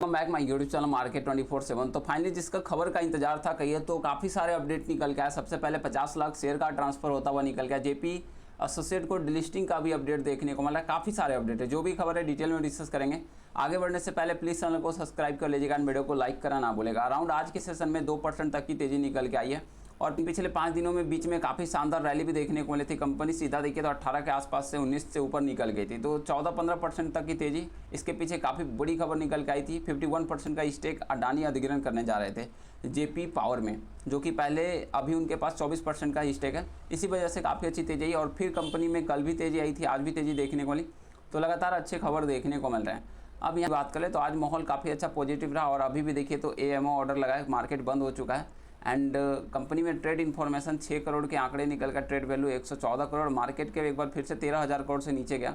Welcome back my YouTube channel market 24/7। तो finally जिसका खबर का इंतजार था कहिए तो काफ़ी सारे अपडेट निकल के आए। सबसे पहले 50 लाख शेयर का ट्रांसफर होता हुआ निकल गया। जेपी एसोसिएट को डिलिस्टिंग का भी अपडेट देखने को मिला। काफ़ी सारे अपडेट है, जो भी खबर है डिटेल में डिस्कस करेंगे। आगे बढ़ने से पहले प्लीज़ चैनल को सब्सक्राइब कर लीजिएगा, वीडियो को लाइक करना ना भूलेगा। अराउंड आज के सेशन में 2% तक की तेज़ी निकल के आई है और पिछले 5 दिनों में बीच में काफ़ी शानदार रैली भी देखने को मिली थी। कंपनी सीधा देखिए तो 18 के आसपास से 19 से ऊपर निकल गई थी, तो 14-15% तक की तेज़ी। इसके पीछे काफ़ी बड़ी खबर निकल के आई थी। 51% का स्टेक अडानी अधिग्रहण करने जा रहे थे जेपी पावर में, जो कि पहले अभी उनके पास 24% का स्टेक है। इसी वजह से काफ़ी अच्छी तेज़ी आई और फिर कंपनी में कल भी तेज़ी आई थी, आज भी तेज़ी देखने को मिली। तो लगातार अच्छे खबर देखने को मिल रहे हैं। अब यहाँ बात करें तो आज माहौल काफ़ी अच्छा पॉजिटिव रहा और अभी भी देखिए तो एएमओ ऑर्डर लगाए, मार्केट बंद हो चुका है। एंड कंपनी में ट्रेड इन्फॉर्मेशन 6 करोड़ के आंकड़े निकल कर ट्रेड वैल्यू 114 करोड़, मार्केट के एक बार फिर से 13,000 करोड़ से नीचे गया।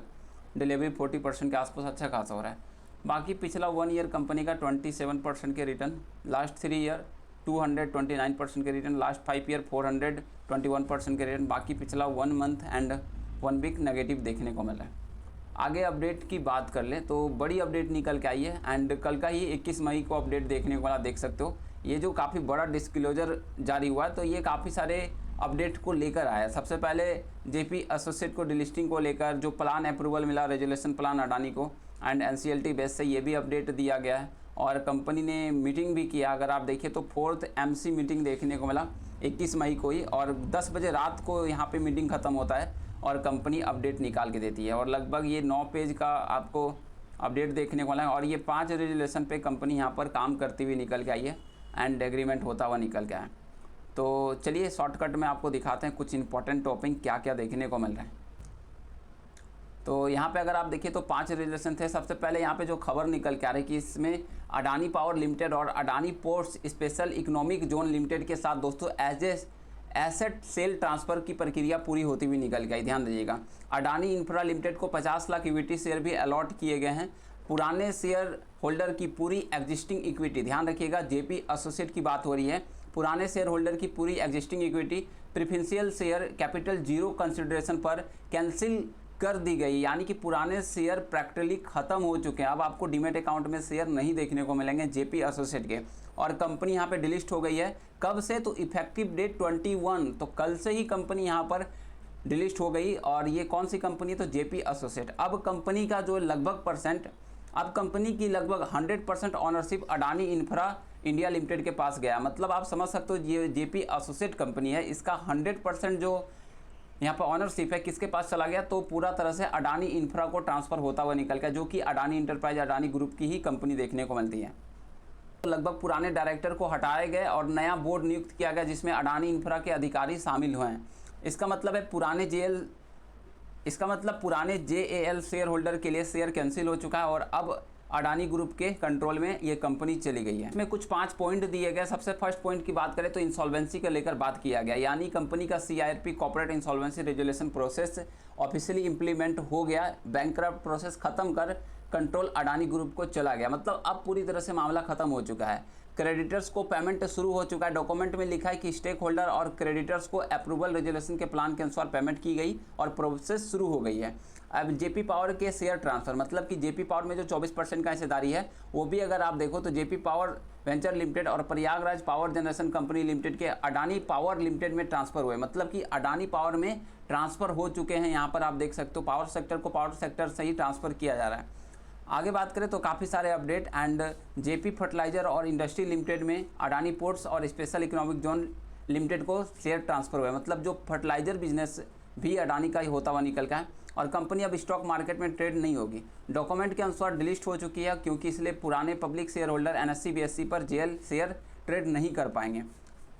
डिलीवरी 40% के आसपास अच्छा खासा हो रहा है। बाकी पिछला 1 ईयर कंपनी का 27% के रिटर्न, लास्ट 3 ईयर 229% के रिटर्न, लास्ट 5 ईयर 421% के रिटर्न। बाकी पिछला 1 मंथ एंड 1 वीक नेगेटिव देखने को मिला है। आगे अपडेट की बात कर ले तो बड़ी अपडेट निकल के आई है एंड कल का ही 21 मई को अपडेट देखने को मिला, देख सकते हो। ये जो काफ़ी बड़ा डिस्क्लोजर जारी हुआ है तो ये काफ़ी सारे अपडेट को लेकर आया। सबसे पहले जेपी एसोसिएट को डिलिस्टिंग को लेकर जो प्लान अप्रूवल मिला, रेजुलेशन प्लान अडानी को, एंड एनसीएलटी बेस से ये भी अपडेट दिया गया है और कंपनी ने मीटिंग भी किया। अगर आप देखिए तो 4th एमसी मीटिंग देखने को मिला 21 मई को ही, और 10 बजे रात को यहाँ पे मीटिंग ख़त्म होता है और कंपनी अपडेट निकाल के देती है। और लगभग ये 9 पेज का आपको अपडेट देखने को मिला है और ये 5 रेजुलेशन पे कंपनी यहाँ पर काम करती हुई निकल के आई है एंड एग्रीमेंट होता हुआ निकल गया है। तो चलिए शॉर्टकट में आपको दिखाते हैं कुछ इंपॉर्टेंट टॉपिक क्या क्या देखने को मिल रहे हैं। तो यहाँ पे अगर आप देखिए तो 5 रेजुलेशन थे। सबसे पहले यहाँ पे जो खबर निकल के आ रही है कि इसमें अडानी पावर लिमिटेड और Adani ports special economic zone limited के साथ दोस्तों एसेट सेल ट्रांसफ़र की प्रक्रिया पूरी होती हुई निकल गई। ध्यान दीजिएगा, अडानी इंफ्रा लिमिटेड को 50 लाख इक्विटी शेयर भी अलॉट किए गए हैं। पुराने शेयर होल्डर की पूरी एग्जिस्टिंग इक्विटी, ध्यान रखिएगा जेपी एसोसिएट की बात हो रही है, पुराने शेयर होल्डर की पूरी existing equity preferential share capital 0 consideration पर कैंसिल कर दी गई। यानी कि पुराने शेयर प्रैक्टिकली ख़त्म हो चुके हैं। अब आपको डीमेट अकाउंट में शेयर नहीं देखने को मिलेंगे जेपी एसोसिएट के, और कंपनी यहाँ पे डिलिस्ट हो गई है। कब से? तो इफेक्टिव डेट 21, तो कल से ही कंपनी यहाँ पर डिलिस्ट हो गई। और ये कौन सी कंपनी है? तो जेपी एसोसिएट। अब कंपनी का जो लगभग अब कंपनी की लगभग 100% ownership Adani infra India limited के पास गया। मतलब आप समझ सकते हो ये जेपी एसोसिएट कंपनी है, इसका 100% जो यहाँ पर ऑनरशिप है किसके पास चला गया? तो पूरा तरह से अडानी इंफ्रा को ट्रांसफ़र होता हुआ निकल गया, जो कि अडानी इंटरप्राइज अडानी ग्रुप की ही कंपनी देखने को मिलती है। लगभग पुराने डायरेक्टर को हटाए गए और नया बोर्ड नियुक्त किया गया जिसमें अडानी इंफ्रा के अधिकारी शामिल हुए हैं। इसका मतलब है पुराने जेएल शेयर होल्डर के लिए शेयर कैंसिल हो चुका है और अब अडानी ग्रुप के कंट्रोल में ये कंपनी चली गई है। इसमें कुछ 5 पॉइंट दिए गए। सबसे फर्स्ट पॉइंट की बात करें तो इंसॉल्वेंसी को लेकर बात किया गया, यानी कंपनी का CIRP corporate insolvency resolution process officially implement हो गया। बैंकरप्ट प्रोसेस खत्म कर कंट्रोल अडानी ग्रुप को चला गया। मतलब अब पूरी तरह से मामला खत्म हो चुका है। क्रेडिटर्स को पेमेंट शुरू हो चुका है। डॉक्यूमेंट में लिखा है कि स्टेक होल्डर और क्रेडिटर्स को अप्रूवल रेजुलेशन के प्लान के अनुसार पेमेंट की गई और प्रोसेस शुरू हो गई है। अब जेपी पावर के शेयर ट्रांसफर, मतलब कि जेपी पावर में जो 24% का हिस्सेदारी है वो भी अगर आप देखो तो जेपी पावर वेंचर लिमिटेड और Prayagraj power generation company limited के अडानी पावर लिमिटेड में ट्रांसफर हुए। मतलब कि अडानी पावर में ट्रांसफर हो चुके हैं। यहाँ पर आप देख सकते हो पावर सेक्टर को पावर सेक्टर से ही ट्रांसफ़र किया जा रहा है। आगे बात करें तो काफ़ी सारे अपडेट एंड जेपी फर्टिलाइजर और इंडस्ट्री लिमिटेड में अडानी पोर्ट्स और स्पेशल इकोनॉमिक जोन लिमिटेड को शेयर ट्रांसफ़र हुआ है। मतलब जो फर्टिलाइजर बिजनेस भी अडानी का ही होता हुआ निकल का है और कंपनी अब स्टॉक मार्केट में ट्रेड नहीं होगी। डॉक्यूमेंट के अनुसार डिलिस्ट हो चुकी है क्योंकि इसलिए पुराने public share holder NSC BSc पर जेएल शेयर ट्रेड नहीं कर पाएंगे।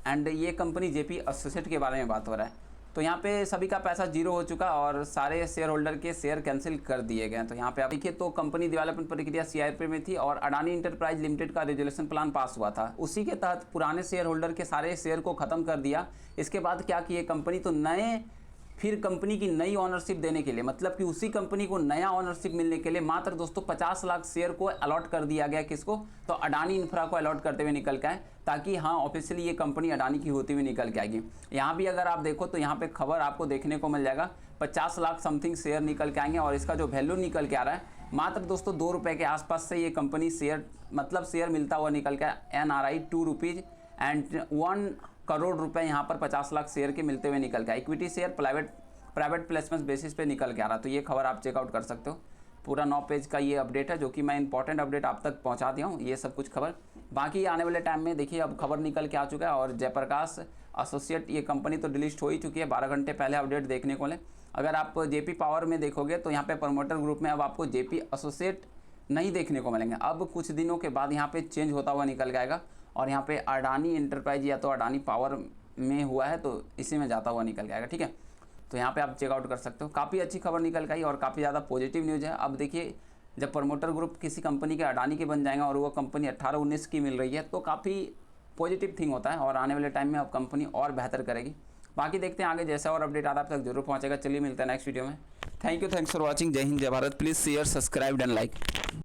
एंड ये कंपनी जेपी एसोसिएट के बारे में बात हो रहा है। तो यहाँ पे सभी का पैसा 0 हो चुका और सारे शेयर होल्डर के शेयर कैंसिल कर दिए गए। तो यहाँ पे आप देखिए तो कंपनी डेवलपमेंट प्रक्रिया सीआईआरपी में थी और अडानी इंटरप्राइज लिमिटेड का रेजुलेशन प्लान पास हुआ था। उसी के तहत पुराने शेयर होल्डर के सारे शेयर को ख़त्म कर दिया। इसके बाद क्या किए कंपनी? तो फिर कंपनी की नई ऑनरशिप देने के लिए, मतलब कि उसी कंपनी को नया ऑनरशिप मिलने के लिए मात्र दोस्तों 50 लाख शेयर को अलॉट कर दिया गया। किसको? तो अडानी इंफ्रा को अलॉट करते हुए निकल के आए, ताकि हाँ ऑफिशियली ये कंपनी अडानी की होती हुई निकल के आएगी। यहाँ भी अगर आप देखो तो यहाँ पे खबर आपको देखने को मिल जाएगा 50 लाख समथिंग शेयर निकल के आएंगे और इसका जो वैल्यू निकल के आ रहा है मात्र दोस्तों 2 रुपये के आसपास से ये कंपनी शेयर मिलता हुआ निकल के NRI 2 रुपीज़ एंड 1 करोड़ रुपए यहाँ पर 50 लाख शेयर के मिलते हुए निकल के equity share private placement basis पे निकल के आ रहा। तो ये खबर आप चेकआउट कर सकते हो। पूरा 9 पेज का ये अपडेट है जो कि मैं इंपॉर्टेंट अपडेट आप तक पहुँचा दिया हूँ, ये सब कुछ खबर। बाकी आने वाले टाइम में देखिए अब खबर निकल के आ चुका है और जयप्रकाश एसोसिएट ये कंपनी तो डिलीट हो ही चुकी है, 12 घंटे पहले अपडेट देखने को मिले। अगर आप जेपी पावर में देखोगे तो यहाँ पे प्रमोटर ग्रुप में अब आपको जेपी एसोसिएट नहीं देखने को मिलेंगे। अब कुछ दिनों के बाद यहाँ पे चेंज होता हुआ निकल जाएगा और यहाँ पे अडानी इंटरप्राइज या तो अडानी पावर में हुआ है तो इसी में जाता हुआ निकल जाएगा, ठीक है। तो यहाँ पे आप चेकआउट कर सकते हो। काफ़ी अच्छी खबर निकल गई और काफ़ी ज़्यादा पॉजिटिव न्यूज़ है। अब देखिए जब प्रमोटर ग्रुप किसी कंपनी के अडानी के बन जाएंगे और वो कंपनी 18-19 की मिल रही है तो काफ़ी पॉजिटिव थिंग होता है और आने वाले टाइम में अब कंपनी और बेहतर करेगी। बाकी देखते हैं आगे जैसा और अपडेट आता है आप तक जरूर पहुँचेगा। चलिए मिलते हैं नेक्स्ट वीडियो में। Thanks for watching. जय हिंद जय Bharat. Please share subscribe and like.